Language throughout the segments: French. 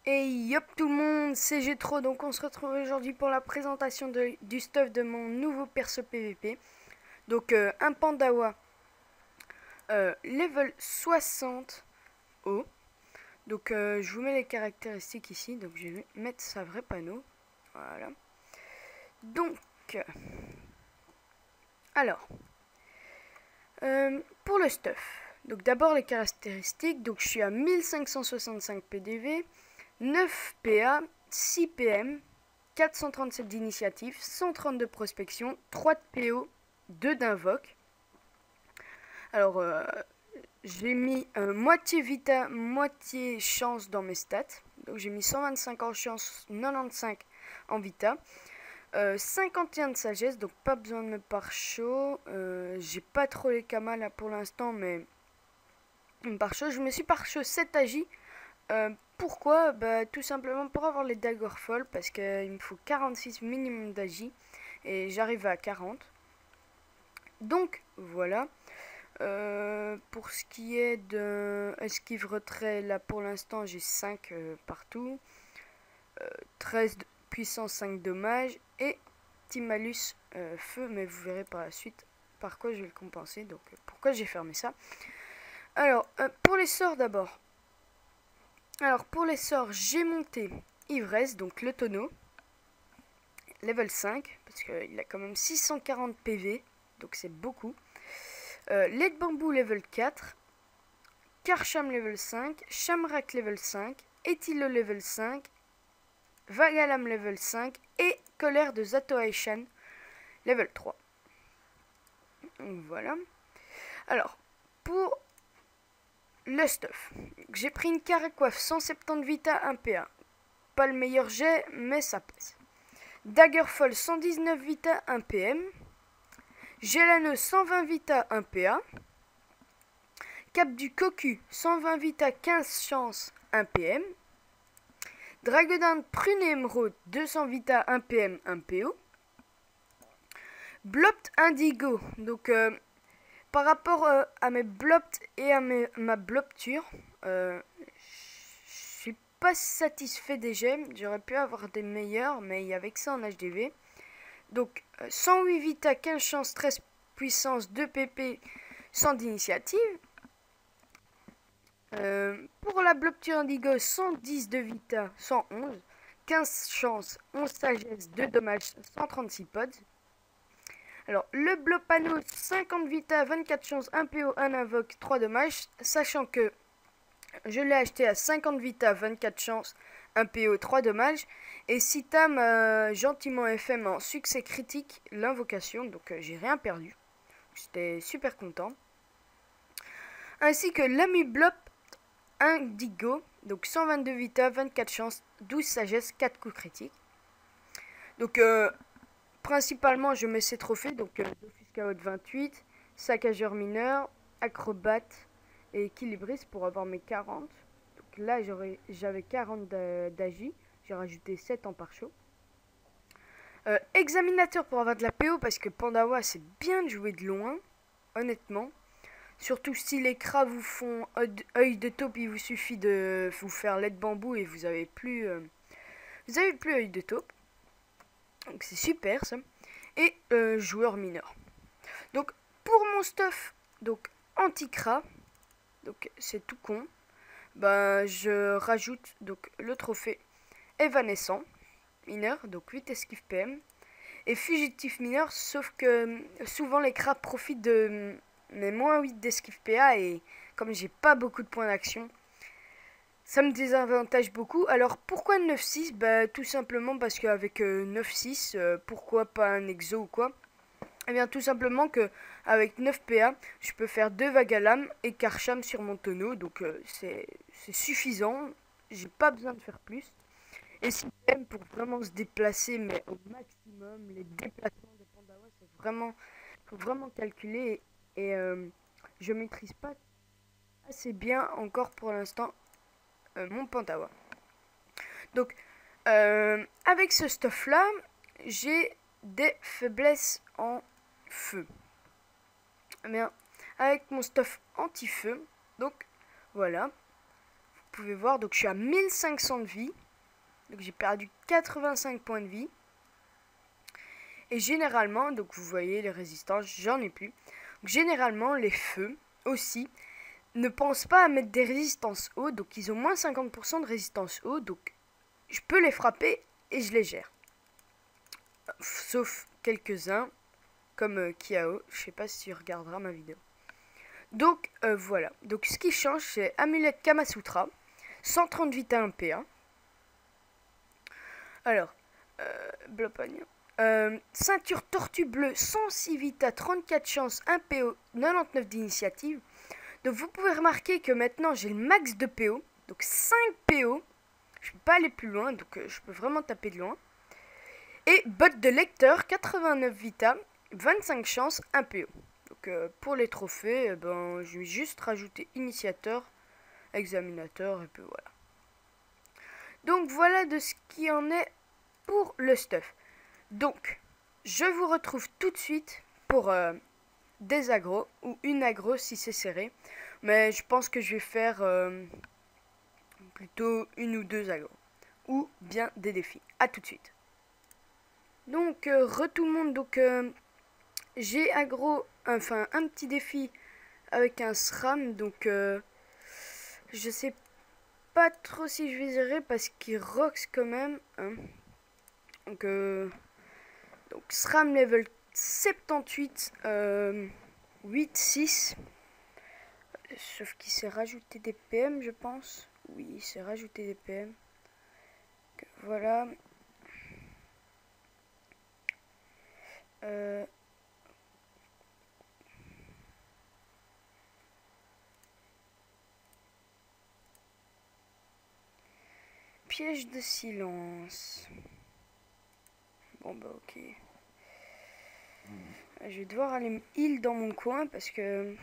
Et yop tout le monde, c'est Gétro, donc on se retrouve aujourd'hui pour la présentation du stuff de mon nouveau perso PVP. Donc un Pandawa level 60 haut. Donc je vous mets les caractéristiques ici, donc je vais mettre sa vrai panneau. Voilà. Donc, alors, pour le stuff. Donc d'abord les caractéristiques, donc je suis à 1565 PDV, 9 PA, 6 PM, 437 d'initiative, 130 de prospection, 3 de PO, 2 d'invoque. Alors, j'ai mis moitié vita, moitié chance dans mes stats. Donc j'ai mis 125 en chance, 95 en vita. 51 de sagesse, donc pas besoin de me pare-chaud. J'ai pas trop les kamas là pour l'instant, mais pare-chaud. Je me suis pare-chaud 7 agi. Pourquoi? Bah, tout simplement pour avoir les Daggerfall, parce qu'il me faut 46 minimum d'agi et j'arrive à 40. Donc voilà. Pour ce qui est de esquive retrait, là pour l'instant j'ai 5 partout. 13 puissance, 5 dommages et petit malus feu, mais vous verrez par la suite par quoi je vais le compenser. Donc pourquoi j'ai fermé ça. Alors pour les sorts d'abord. Alors pour les sorts, j'ai monté ivresse, donc le tonneau, level 5, parce qu'il a quand même 640 PV, donc c'est beaucoup. Lait de bambou level 4, Karcham level 5, Shamrak level 5, Etilo level 5, Vagalam level 5 et Colère de Zatoaishan level 3. Donc voilà. Alors, pour le stuff, j'ai pris une carré coiffe 170 vita 1 PA. Pas le meilleur jet, mais ça passe. Daggerfall 119 vita 1 PM. Gelano 120 vita 1 PA. Cap du Cocu 120 vita 15 chance 1 PM. Dragodin Prune Émeraude 200 vita 1 PM 1 PO. Blopt Indigo, donc par rapport à mes Blopt et à ma Blopture, je suis pas satisfait des gemmes. J'aurais pu avoir des meilleurs, mais il y avait que ça en HDV. Donc 108 vita, 15 chance, 13 puissance, 2 PP, 100 d'initiative. Pour la Blopture Indigo, 110 de vita, 111, 15 chance, 11 sagesse, 2 dommages, 136 pods. Alors, le Blopano, 50 vita, 24 chance, 1 PO, 1 invoque, 3 dommages, sachant que je l'ai acheté à 50 vita, 24 chance, 1 PO, 3 dommages, et Sita m'a gentiment FM en succès critique l'invocation, donc j'ai rien perdu. J'étais super content. Ainsi que l'ami Blop Indigo, donc 122 vita, 24 chance, 12 sagesse, 4 coups critiques. Donc, principalement, je mets ces trophées, donc Dofus 28, saccageur mineur, acrobate et équilibriste pour avoir mes 40. Donc là, j'avais 40 d'agi, j'ai rajouté 7 en pare-chaud. Examinateur pour avoir de la PO, parce que Pandawa, c'est bien de jouer de loin, honnêtement. Surtout si les cras vous font œil de taupe, il vous suffit de vous faire lait de bambou et vous avez plus œil de taupe. Donc c'est super ça. Et joueur mineur. Donc pour mon stuff, donc anti-cra, donc c'est tout con. Ben je rajoute donc le trophée évanescent mineur, donc 8 esquive PM. Et fugitif mineur, sauf que souvent les cras profitent de mes moins 8 d'esquive PA et comme j'ai pas beaucoup de points d'action, ça me désavantage beaucoup. Alors pourquoi 9-6? Bah tout simplement parce qu'avec 9-6, pourquoi pas un exo ou quoi? Eh bien tout simplement que avec 9 PA, je peux faire 2 Vagalam et Karcham sur mon tonneau. Donc c'est suffisant. J'ai pas besoin de faire plus. Et si même pour vraiment se déplacer, mais au maximum, les déplacements de Pandawa, c'est vraiment, faut vraiment calculer. Et je maîtrise pas assez bien encore pour l'instant mon Pandawa. Donc, avec ce stuff là, j'ai des faiblesses en feu. Eh bien, avec mon stuff anti-feu, donc voilà. pouvez voir, donc je suis à 1500 de vie. Donc j'ai perdu 85 points de vie. Et généralement, donc vous voyez les résistances, j'en ai plus. Donc, généralement, les feux aussi ne pensent pas à mettre des résistances haut. Donc ils ont moins 50% de résistance haut. Donc je peux les frapper et je les gère. Sauf quelques-uns, comme Kiao. Je sais pas si tu regarderas ma vidéo. Donc voilà. Donc ce qui change, c'est Amulette Kamasutra. 130 vita 1 PA. Alors, Blopagnon. Ceinture tortue bleue, 106 vita, 34 chances, 1 PO, 99 d'initiative. Donc vous pouvez remarquer que maintenant j'ai le max de PO. Donc 5 PO. Je peux pas aller plus loin, donc je peux vraiment taper de loin. Et botte de lecteur, 89 vita, 25 chances, 1 PO. Donc pour les trophées, je vais juste rajouter initiateur, examinateur, et puis voilà. Donc voilà de ce qui en est pour le stuff. Donc, je vous retrouve tout de suite pour des agros, ou une agro si c'est serré. Mais je pense que je vais faire plutôt une ou deux agros. Ou bien des défis. A tout de suite. Donc, tout le monde, donc j'ai agro, enfin un petit défi avec un SRAM. Donc, je sais pas trop si je vais gérer parce qu'il rocks quand même. Hein. Donc SRAM level 78, 8-6. Sauf qu'il s'est rajouté des PM, je pense. Oui, il s'est rajouté des PM. Donc, voilà. Piège de silence. Bon bah ok. Je vais devoir aller me heal dans mon coin parce que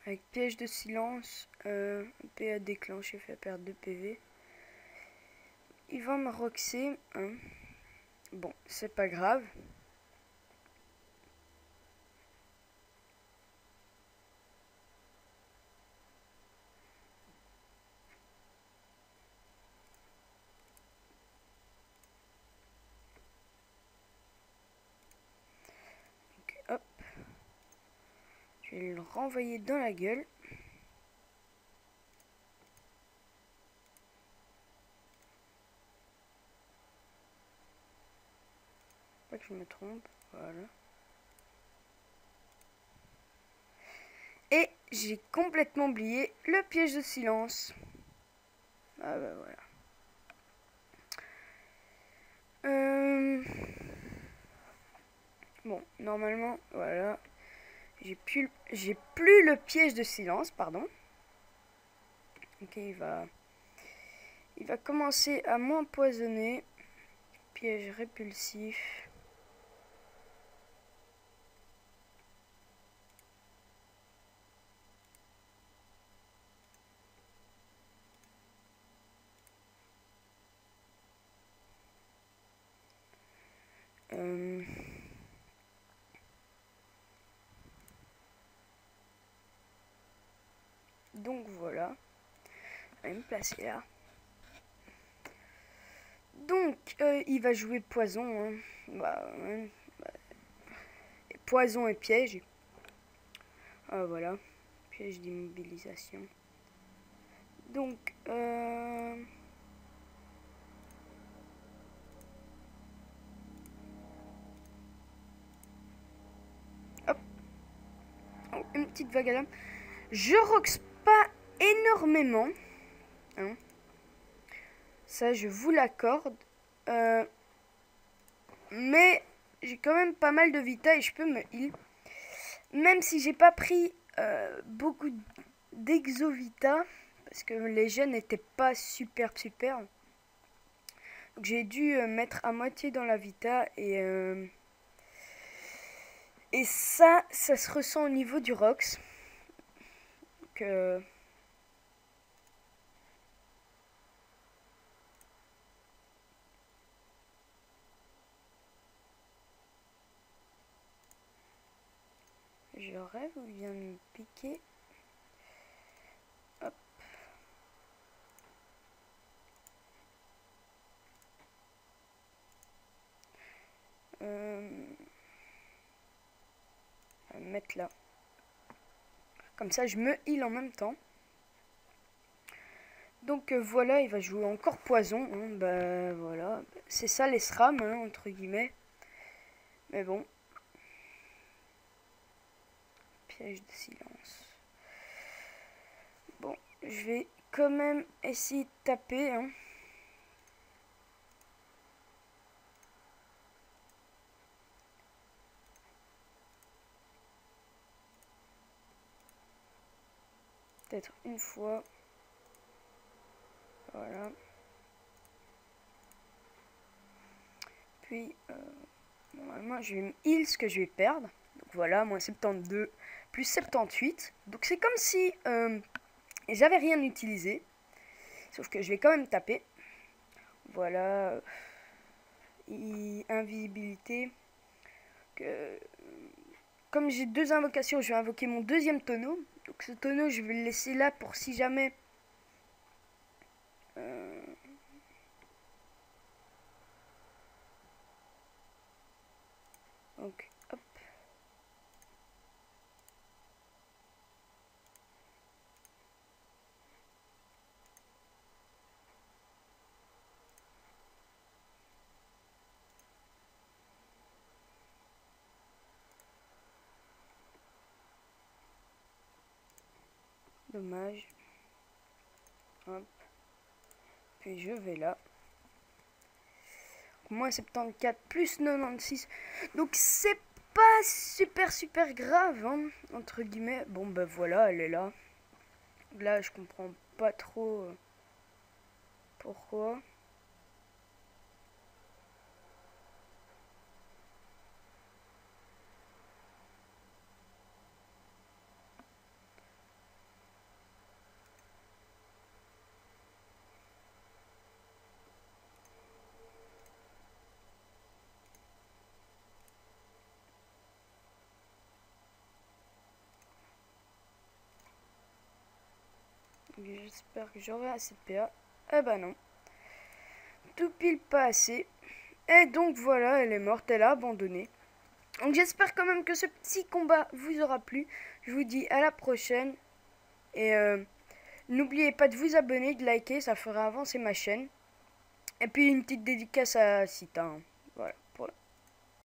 avec piège de silence, PA déclenché fait perdre 2 PV. Il va me roxer. Hein. Bon, c'est pas grave. Donc, hop. Je vais le renvoyer dans la gueule. Pas que je me trompe. Voilà. Et j'ai complètement oublié le piège de silence. Ah bah voilà. Bon, normalement, voilà. J'ai plus le piège de silence, pardon. Ok, il va commencer à m'empoisonner. Piège répulsif. Donc voilà. Je vais me placer là. Donc, il va jouer poison. Hein. Poison et piège. Ah, voilà. Piège d'immobilisation. Donc, hop. Oh, une petite vague à l'âme. Je rox pas énormément. Hein. Ça, je vous l'accorde. Mais j'ai quand même pas mal de vita et je peux me heal. Même si j'ai pas pris beaucoup d'exovita. Parce que les jeunes n'étaient pas super. Donc j'ai dû mettre à moitié dans la vita. Et ça se ressent au niveau du rox. Donc... je rêve ou il vient de me piquer. Hop. mettre là. Comme ça, je me heal en même temps. Donc voilà, il va jouer encore poison. Hein, bah voilà. C'est ça les SRAM, hein, entre guillemets. Mais bon. Piège de silence. Bon, je vais quand même essayer de taper. Hein. Peut-être une fois. Voilà. Puis, normalement, je vais me heal ce que je vais perdre. Donc voilà, moins 72 plus 78. Donc c'est comme si j'avais rien utilisé. Sauf que je vais quand même taper. Voilà. Invisibilité. Comme j'ai deux invocations, je vais invoquer mon deuxième tonneau. Donc ce tonneau, je vais le laisser là pour si jamais... Donc, hop. Dommage. Hop. Puis je vais là. Moins 74 plus 96. Donc c'est pas super grave, hein, entre guillemets. Bon ben voilà, elle est là. Là je comprends pas trop pourquoi. J'espère que j'aurai assez de PA. Eh ben non. Tout pile pas assez. Et donc voilà, elle est morte, elle a abandonné. Donc j'espère quand même que ce petit combat vous aura plu. Je vous dis à la prochaine. Et n'oubliez pas de vous abonner, de liker, ça fera avancer ma chaîne. Et puis une petite dédicace à Sita. Hein.